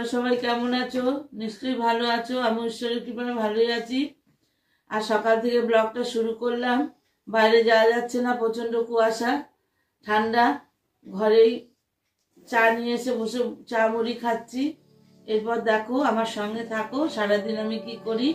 তোমরা সবাই কেমন আছো? নিশ্চয়ই ভালো আছো। আমি ঈশ্বরের কৃপায় ভালোই আছি। আর সকাল থেকে ব্লগটা শুরু করলাম। বাইরে যাওয়া যাচ্ছে না, প্রচন্ড কুয়াশা, ঠান্ডা। ঘরেই চা নিয়ে এসে বসে চা মুড়ি খাচ্ছি। এরপর দেখো, আমার সঙ্গে থাকো, সারাদিন আমি কি করি।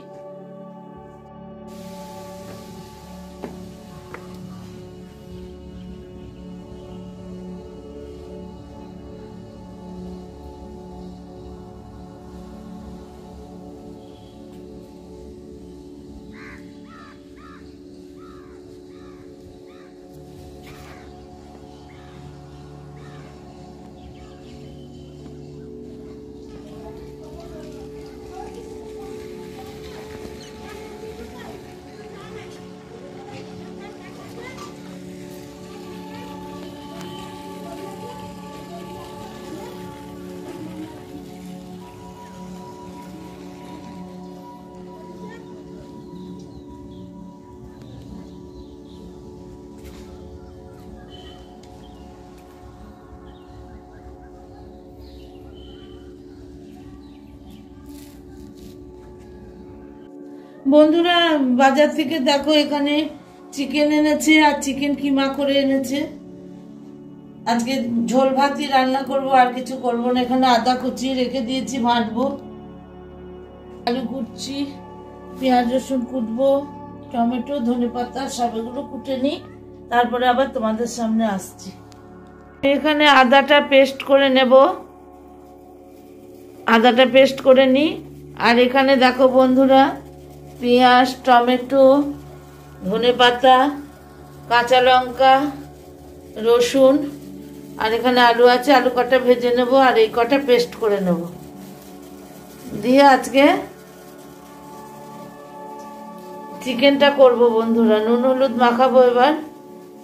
বন্ধুরা, বাজার থেকে দেখো এখানে চিকেন এনেছে আর চিকেন কিমা করে এনেছে। আজকে ঝোল ভাতই রান্না করব, আর কিছু করব না। এখানে আদা কুচি রেখে দিয়েছি, বাটবো। আলু কুটছি, পেঁয়াজ রসুন কুটবো, টমেটো ধনেপাতা সব এগুলো কুটে নিই, তারপরে আবার তোমাদের সামনে আসছি। এখানে আদাটা পেস্ট করে নেব, আদাটা পেস্ট করে নিই। আর এখানে দেখো বন্ধুরা, পেঁয়াজ, টমেটো, ধনেপাতা, কাঁচা লঙ্কা, রসুন, আর এখানে আলু আছে। আলু কটা ভেজে নেব, আর এই কটা পেস্ট করে নেব। দিয়ে আজকে চিকেনটা করব বন্ধুরা। নুন হলুদ মাখাবো এবার,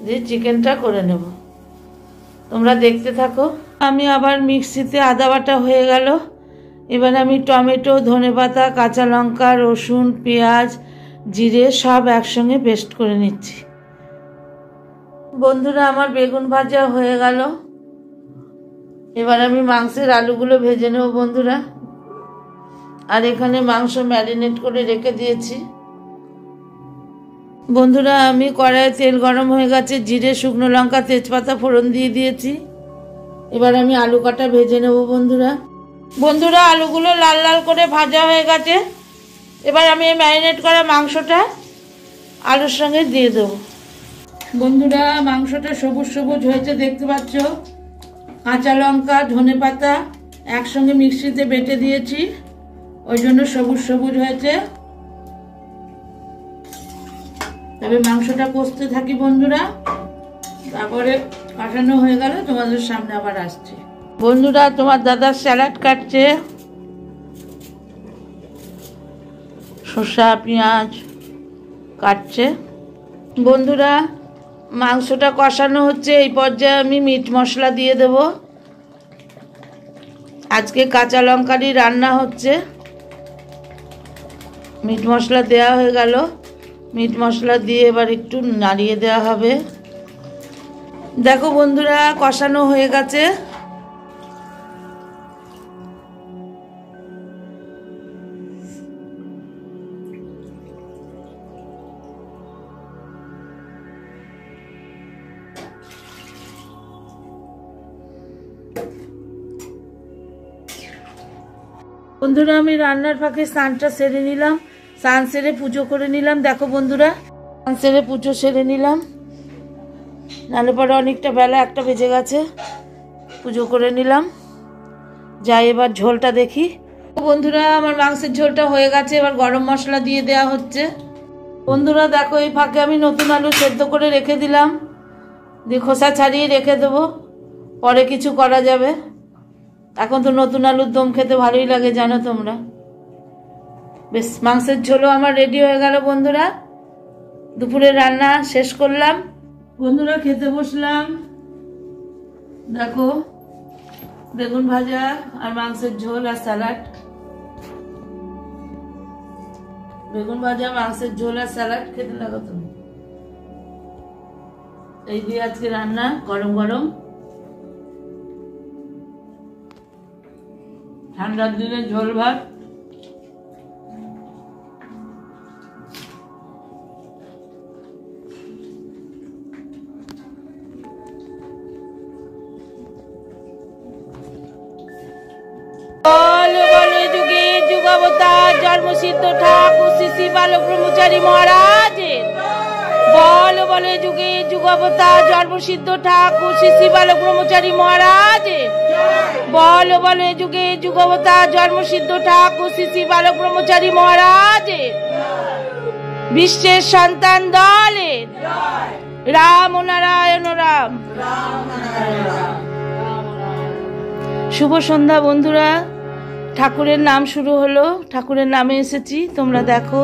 দিয়ে চিকেনটা করে নেব। তোমরা দেখতে থাকো। আমি আবার মিক্সিতে আদা বাটা হয়ে গেল। এবার আমি টমেটো, ধনেপাতা, কাঁচা লঙ্কা, রসুন, পেঁয়াজ, জিরে সব একসঙ্গে পেস্ট করে নিচ্ছি। বন্ধুরা, আমার বেগুন ভাজা হয়ে গেল। এবার আমি মাংসের আলুগুলো ভেজে নেব বন্ধুরা। আর এখানে মাংস ম্যারিনেট করে রেখে দিয়েছি। বন্ধুরা, আমি কড়াইয়ে তেল গরম হয়ে গেছে, জিরে, শুকনো লঙ্কা, তেজপাতা ফোড়ন দিয়ে দিয়েছি। এবার আমি আলু কাটা ভেজে নেব বন্ধুরা। বন্ধুরা, আলুগুলো লাল লাল করে ভাজা হয়ে গেছে। এবার আমি এই ম্যারিনেট করা মাংসটা আলুর সঙ্গে দিয়ে দেবো। বন্ধুরা, মাংসটা সবুজ সবুজ হয়েছে, দেখতে পাচ্ছ। কাঁচা লঙ্কা, ধনেপাতা একসঙ্গে মিক্সিতে বেটে দিয়েছি, ওই জন্য সবুজ সবুজ হয়েছে। তবে মাংসটা কষতে থাকি বন্ধুরা, তারপরে কাটানো হয়ে গেল তোমাদের সামনে আবার আসছে। বন্ধুরা, তোমার দাদা স্যালাড কাটছে, শসা পেঁয়াজ কাটছে। বন্ধুরা, মাংসটা কষানো হচ্ছে, এই পর্যায়ে আমি মিট মশলা দিয়ে দেব। আজকে কাঁচা লঙ্কারই রান্না হচ্ছে। মিট মশলা দেওয়া হয়ে গেল। মিট মশলা দিয়ে এবার একটু নাড়িয়ে দেওয়া হবে। দেখো বন্ধুরা, কষানো হয়ে গেছে। বন্ধুরা, আমি রান্নার ফাঁকে স্নানটা সেরে নিলাম। স্নান সেরে পুজো করে নিলাম। দেখো বন্ধুরা, স্নান সেরে পুজো সেরে নিলাম, নাহলে পরে অনেকটা বেলা, 1টা বেজে গেছে। পুজো করে নিলাম। যাই এবার ঝোলটা দেখি। বন্ধুরা, আমার মাংসের ঝোলটা হয়ে গেছে। এবার গরম মশলা দিয়ে দেওয়া হচ্ছে। বন্ধুরা দেখো, এই ফাঁকে আমি নতুন আলু সেদ্ধ করে রেখে দিলাম, দিয়ে খোসা ছাড়িয়ে রেখে দেবো, পরে কিছু করা যাবে। এখন তো নতুন আলুর দম খেতে ভালোই লাগে, জানো তোমরা। বেশ, মাংসের ঝোলও আমার রেডি হয়ে গেল বন্ধুরা। দুপুরের রান্না শেষ করলাম বন্ধুরা, খেতে বসলাম। দেখো, বেগুন ভাজা আর মাংসের ঝোল আর স্যালাড। বেগুন ভাজা, মাংসের ঝোল আর স্যালাড খেতে লাগো তুমি। এই দিয়ে আজকে রান্না, গরম গরম। ঠান্ডার দিনে ঝোল ভাত। জন্মসিদ্ধ ঠাকুর শ্রী শ্রী বালক ব্রহ্মচারী মহারাজের বল বলে যুগে যুগাবতার জন্মসিদ্ধ ঠাকুর শ্রী শ্রী বালক ব্রহ্মচারী মহারাজের বল বলে যুগে যুগাবতার জন্মসিদ্ধ ঠাকুর শ্রী শ্রী বালক ব্রহ্মচারী মহারাজের বিশ্বের সন্তান দলের রাম নারায়ণ রাম। শুভ সন্ধ্যা বন্ধুরা, ঠাকুরের নাম শুরু হলো, ঠাকুরের নামে এসেছি, তোমরা দেখো।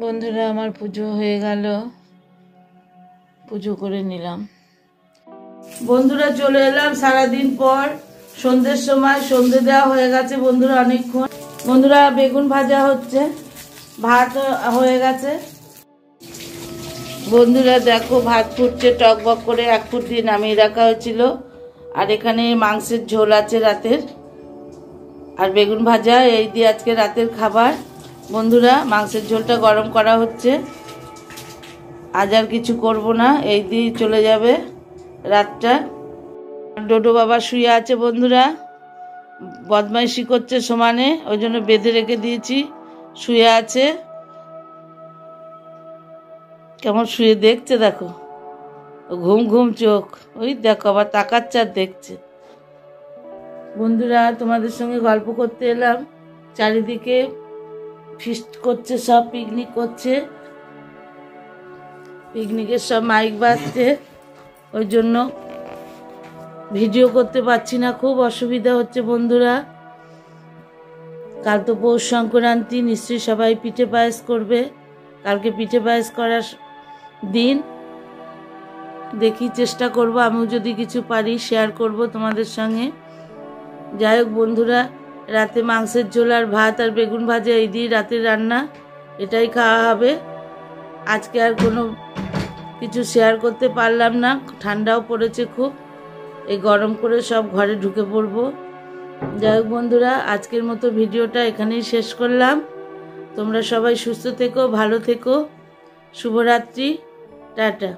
বন্ধুরা আমার পুজো হয়ে গেল, পুজো করে নিলাম। বন্ধুরা চলে এলাম সারাদিন পর, সন্ধ্যের সময়, সন্ধ্যে দেওয়া হয়ে গেছে বন্ধুরা অনেকক্ষণ। বন্ধুরা বেগুন ভাজা হচ্ছে, ভাত হয়ে গেছে। বন্ধুরা দেখো ভাত ফুটছে টকবক করে, 1 ফুট দিয়ে নামিয়ে রাখা হয়েছিল। আর এখানে মাংসের ঝোল আছে রাতের, আর বেগুন ভাজা, এই দিয়ে আজকে রাতের খাবার। বন্ধুরা মাংসের ঝোলটা গরম করা হচ্ছে, আজ আর কিছু করব না, এই দিয়ে চলে যাবে রাতটা। ডোডো বাবা শুয়ে আছে বন্ধুরা, বদমাইশি করছে সমানে, ওই জন্য বেঁধে রেখে দিয়েছি, শুয়ে আছে। কেমন শুয়ে দেখছে দেখো, ঘুম ঘুম চোখ, ওই দেখো আবার তাকাচ্ছে আর দেখছে। বন্ধুরা তোমাদের সঙ্গে গল্প করতে এলাম, চারিদিকে ফিস্ট করছে, সব পিকনিক করছে, পিকনিকের সব মাইক বাজছে, ওই জন্য ভিডিও করতে পারছি না, খুব অসুবিধা হচ্ছে বন্ধুরা। কাল তো পৌষ সংক্রান্তি, নিশ্চয়ই সবাই পিঠে পায়েস করবে, কালকে পিঠে পায়েস করার দিন। দেখি চেষ্টা করব, আমিও যদি কিছু পারি শেয়ার করব তোমাদের সঙ্গে। যাই হোক বন্ধুরা, রাতে মাংসের ঝোল আর ভাত আর বেগুন ভাজা, এই দিয়ে রাতের রান্না, এটাই খাওয়া হবে। আজকে আর কোনো কিছু শেয়ার করতে পারলাম না, ঠান্ডাও পড়েছে খুব, এই গরম করে সব ঘরে ঢুকে পড়বো। যাই হোক বন্ধুরা, আজকের মতো ভিডিওটা এখানেই শেষ করলাম। তোমরা সবাই সুস্থ থেকো, ভালো থেকো। শুভরাত্রি, টাটা।